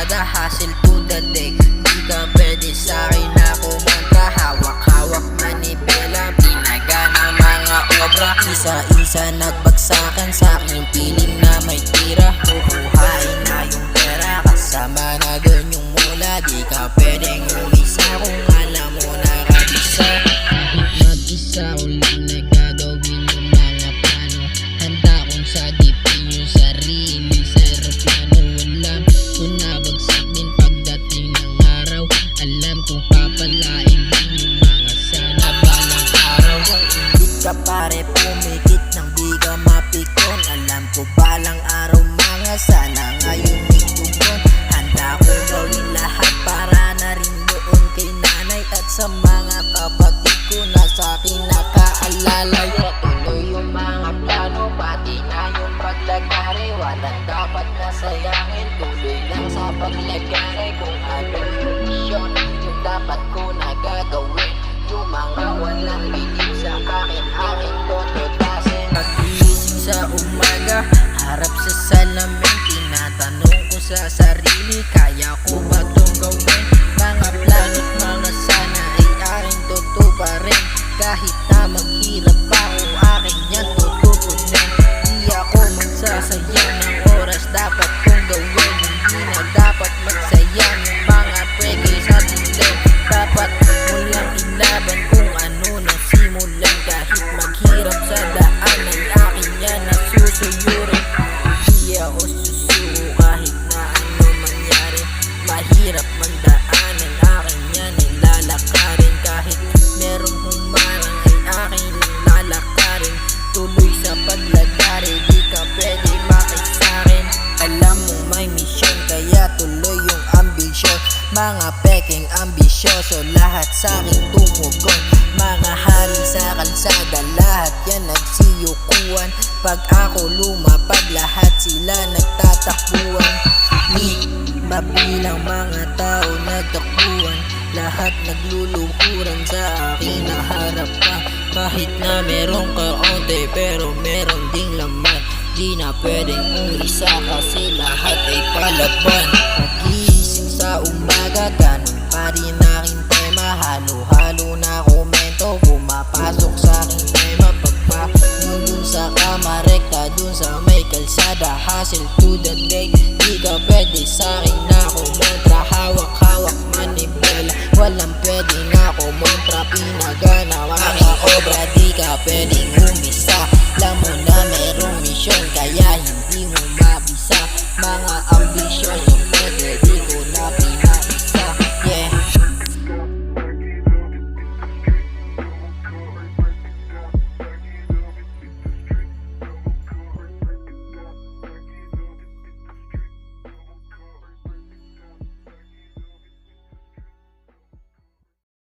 kalsada, hustle to the day. Di ka pwede sa'kin na kumanta, hawak-hawak manibela, pinagana mga obra. Isa-isa nagbagsakan sa'king piling na may tira. Kukuhain na yung pera, kasama na dun yung mula. Di ka pwedeng umisa kung alam mo na kabisa. Mag-isa ko lang nagagawin yung mga plano, handa kong sadipin yung sarili sa aeroplano. Alam kung nabagsak din pagdating ng araw, alam kong papalain din yung mga sana balang araw. Kung hindi ka pare pumikit nang di ka mapikon, alam ko balang araw mga sana ngayon itugon. Handa ko gawin lahat para na rin doon kay nanay at sa mga kapatid ko na sa'kin nakaalalay. Tuloy yung mga plano, pati na yung paglagari, walang dapat na sayangin, tuloy lang sa paglagari. Kung ano yung misyon, yung dapat ko na gagawin. Yung mga walang bilib sa akin, akin totodasin. Pagising sa umaga, harap sa salamin, tinatanong ko sa sarili, kaya ko ba itong gawin? Mga plano't mga sana ay aking tutuparin. Kahit na maghirap ako, akin yan tutupunin. Di ako magsasayang ng oras, dapat kong gawin. Hindi na dapat magsayang yung mga pwede sa dilim. Dapat mo lang ilaban kung ano na simulan. Kahit maghirap sa daan ay akin yan nasusuyurin. Di ako susuko kahit na ano mangyari. Mahirap man daanan, akin yan ay lalakarin. Kahit merong humarang ay akin lalakarin. Tuloy sa paglagari, di ka pwede makisakin. Alam mo may misyon, kaya tuloy yung ambisyon. Mga peking ambisyoso, lahat sa'king tumugon. Mga hari sa kalsada, lahat yan nagsiyukuan. Pag ako lumapag, lahat sila nagtatakbuhan. Di mabilang mga tao nagtakbuhan, lahat nagluluhuran sa akin na harap ka. Kahit na meron ka onte, pero meron ding laman. Di na pwedeng umisa kasi lahat ay palaban. Nagising sa umaga, ganun pa rin aking tema. Halo-halo na komento, pumapasok sa aking tema. Pagpa dun sa kama, rekta dun sa may kalsada, hustle to the day. Di ka pwede sa'king